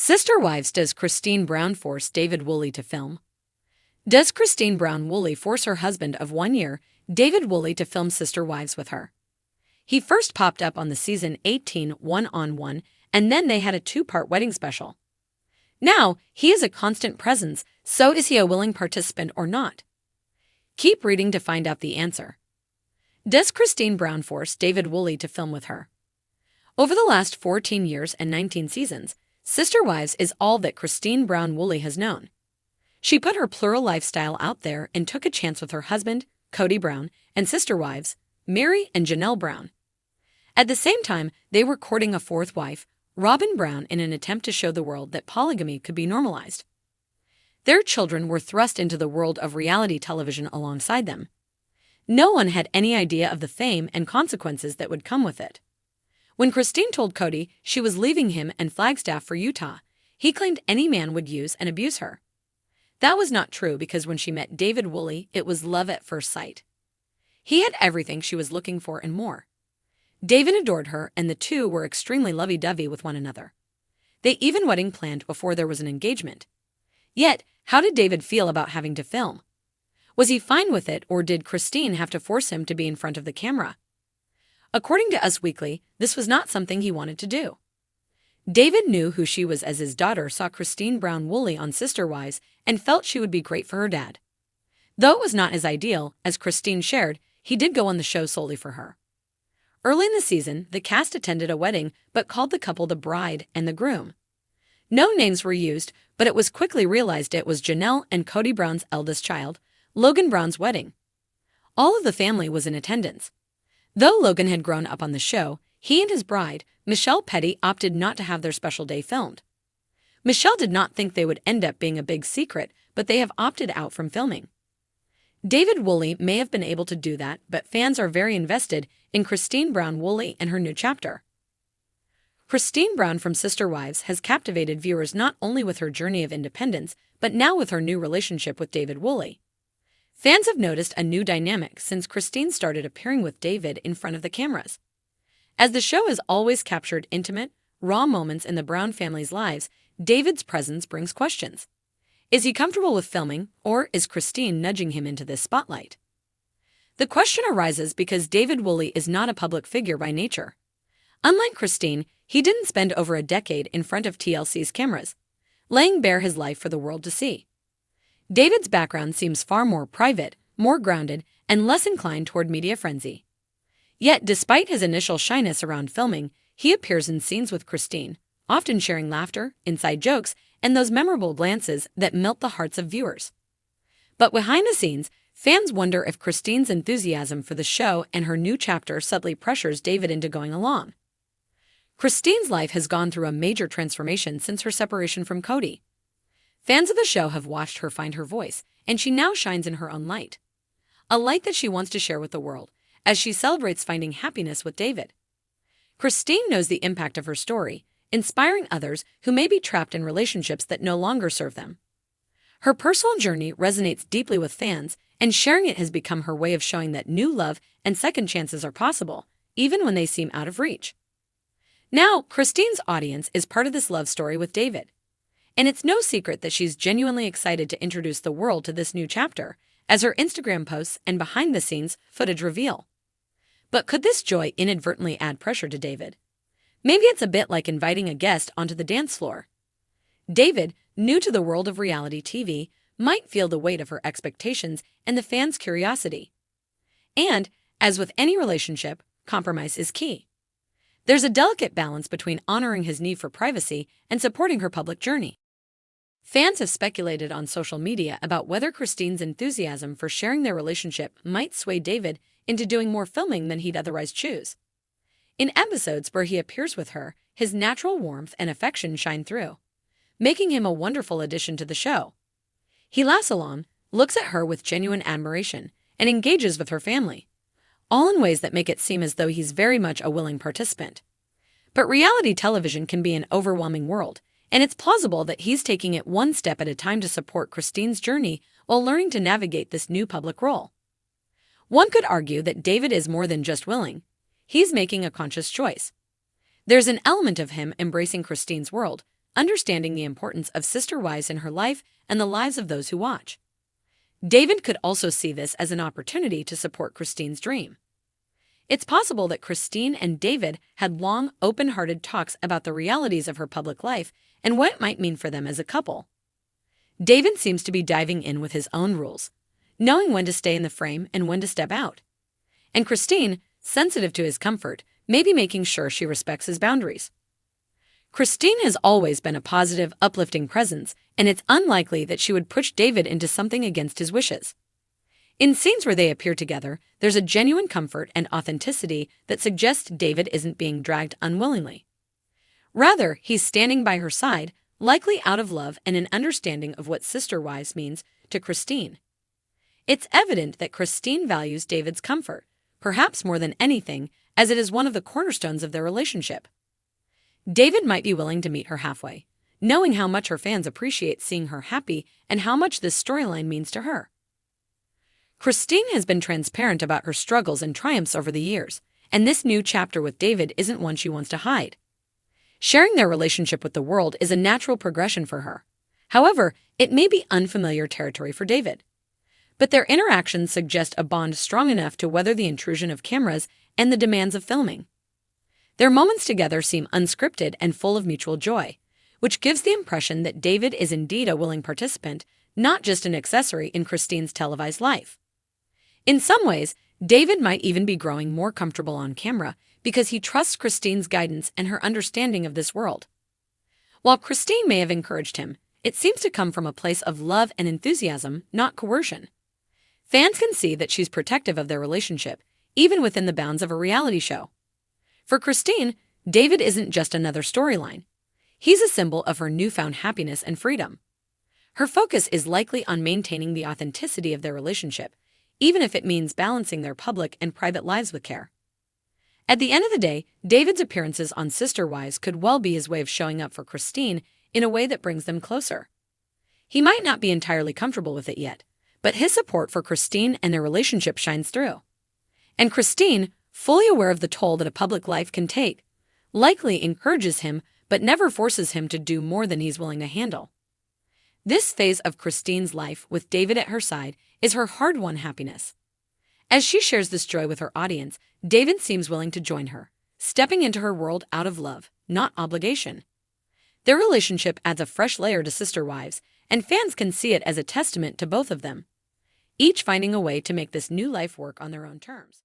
Sister Wives. Does Cristin Brown force David Woolley to film? Does Cristin Brown Woolley force her husband of 1 year, David Woolley, to film Sister Wives with her? He first popped up on the season 18 one-on-one, and then they had a 2-part wedding special. Now, he is a constant presence, so is he a willing participant or not? Keep reading to find out the answer. Does Cristin Brown force David Woolley to film with her? Over the last 14 years and 19 seasons, Sister Wives is all that Cristin Brown Woolley has known. She put her plural lifestyle out there and took a chance with her husband, Cody Brown, and sister wives, Mary and Janelle Brown. At the same time, they were courting a 4th wife, Robin Brown, in an attempt to show the world that polygamy could be normalized. Their children were thrust into the world of reality television alongside them. No one had any idea of the fame and consequences that would come with it. When Cristin told Cody she was leaving him and Flagstaff for Utah, he claimed any man would use and abuse her. That was not true, because when she met David Woolley, it was love at first sight. He had everything she was looking for and more. David adored her, and the two were extremely lovey-dovey with one another. They even wedding planned before there was an engagement. Yet, how did David feel about having to film? Was he fine with it, or did Cristin have to force him to be in front of the camera? According to Us Weekly, this was not something he wanted to do. David knew who she was, as his daughter saw Cristin Brown Woolley on Sister Wives and felt she would be great for her dad. Though it was not his ideal, as Cristin shared, he did go on the show solely for her. Early in the season, the cast attended a wedding but called the couple the bride and the groom. No names were used, but it was quickly realized it was Janelle and Cody Brown's eldest child, Logan Brown's wedding. All of the family was in attendance. Though Logan had grown up on the show, he and his bride, Michelle Petty, opted not to have their special day filmed. Michelle did not think they would end up being a big secret, but they have opted out from filming. David Woolley may have been able to do that, but fans are very invested in Cristin Brown Woolley and her new chapter. Cristin Brown from Sister Wives has captivated viewers not only with her journey of independence, but now with her new relationship with David Woolley. Fans have noticed a new dynamic since Cristin started appearing with David in front of the cameras. As the show has always captured intimate, raw moments in the Brown family's lives, David's presence brings questions. Is he comfortable with filming, or is Cristin nudging him into this spotlight? The question arises because David Woolley is not a public figure by nature. Unlike Cristin, he didn't spend over a decade in front of TLC's cameras, laying bare his life for the world to see. David's background seems far more private, more grounded, and less inclined toward media frenzy. Yet, despite his initial shyness around filming, he appears in scenes with Cristin, often sharing laughter, inside jokes, and those memorable glances that melt the hearts of viewers. But behind the scenes, fans wonder if Cristin's enthusiasm for the show and her new chapter subtly pressures David into going along. Cristin's life has gone through a major transformation since her separation from Cody. Fans of the show have watched her find her voice, and she now shines in her own light. A light that she wants to share with the world, as she celebrates finding happiness with David. Cristin knows the impact of her story, inspiring others who may be trapped in relationships that no longer serve them. Her personal journey resonates deeply with fans, and sharing it has become her way of showing that new love and second chances are possible, even when they seem out of reach. Now, Cristin's audience is part of this love story with David. And it's no secret that she's genuinely excited to introduce the world to this new chapter, as her Instagram posts and behind-the-scenes footage reveal. But could this joy inadvertently add pressure to David? Maybe it's a bit like inviting a guest onto the dance floor. David, new to the world of reality TV, might feel the weight of her expectations and the fans' curiosity. And, as with any relationship, compromise is key. There's a delicate balance between honoring his need for privacy and supporting her public journey. Fans have speculated on social media about whether Cristin's enthusiasm for sharing their relationship might sway David into doing more filming than he'd otherwise choose. In episodes where he appears with her, his natural warmth and affection shine through, making him a wonderful addition to the show. He laughs along, looks at her with genuine admiration, and engages with her family, all in ways that make it seem as though he's very much a willing participant. But reality television can be an overwhelming world, and it's plausible that he's taking it one step at a time to support Cristin's journey while learning to navigate this new public role. One could argue that David is more than just willing. He's making a conscious choice. There's an element of him embracing Cristin's world, understanding the importance of sister wives in her life and the lives of those who watch. David could also see this as an opportunity to support Cristin's dream. It's possible that Cristin and David had long, open-hearted talks about the realities of her public life and what it might mean for them as a couple. David seems to be diving in with his own rules, knowing when to stay in the frame and when to step out. And Cristin, sensitive to his comfort, may be making sure she respects his boundaries. Cristin has always been a positive, uplifting presence, and it's unlikely that she would push David into something against his wishes. In scenes where they appear together, there's a genuine comfort and authenticity that suggests David isn't being dragged unwillingly. Rather, he's standing by her side, likely out of love and an understanding of what sister wives means to Cristin. It's evident that Cristin values David's comfort, perhaps more than anything, as it is one of the cornerstones of their relationship. David might be willing to meet her halfway, knowing how much her fans appreciate seeing her happy and how much this storyline means to her. Cristin has been transparent about her struggles and triumphs over the years, and this new chapter with David isn't one she wants to hide. Sharing their relationship with the world is a natural progression for her. However, it may be unfamiliar territory for David. But their interactions suggest a bond strong enough to weather the intrusion of cameras and the demands of filming. Their moments together seem unscripted and full of mutual joy, which gives the impression that David is indeed a willing participant, not just an accessory in Cristin's televised life. In some ways, David might even be growing more comfortable on camera because he trusts Cristin's guidance and her understanding of this world. While Cristin may have encouraged him, it seems to come from a place of love and enthusiasm, not coercion. Fans can see that she's protective of their relationship, even within the bounds of a reality show. For Cristin, David isn't just another storyline. He's a symbol of her newfound happiness and freedom. Her focus is likely on maintaining the authenticity of their relationship, even if it means balancing their public and private lives with care. At the end of the day, David's appearances on Sister Wives could well be his way of showing up for Cristin in a way that brings them closer. He might not be entirely comfortable with it yet, but his support for Cristin and their relationship shines through. And Cristin, fully aware of the toll that a public life can take, likely encourages him but never forces him to do more than he's willing to handle. This phase of Cristin's life with David at her side is her hard-won happiness. As she shares this joy with her audience, David seems willing to join her, stepping into her world out of love, not obligation. Their relationship adds a fresh layer to Sister Wives, and fans can see it as a testament to both of them, each finding a way to make this new life work on their own terms.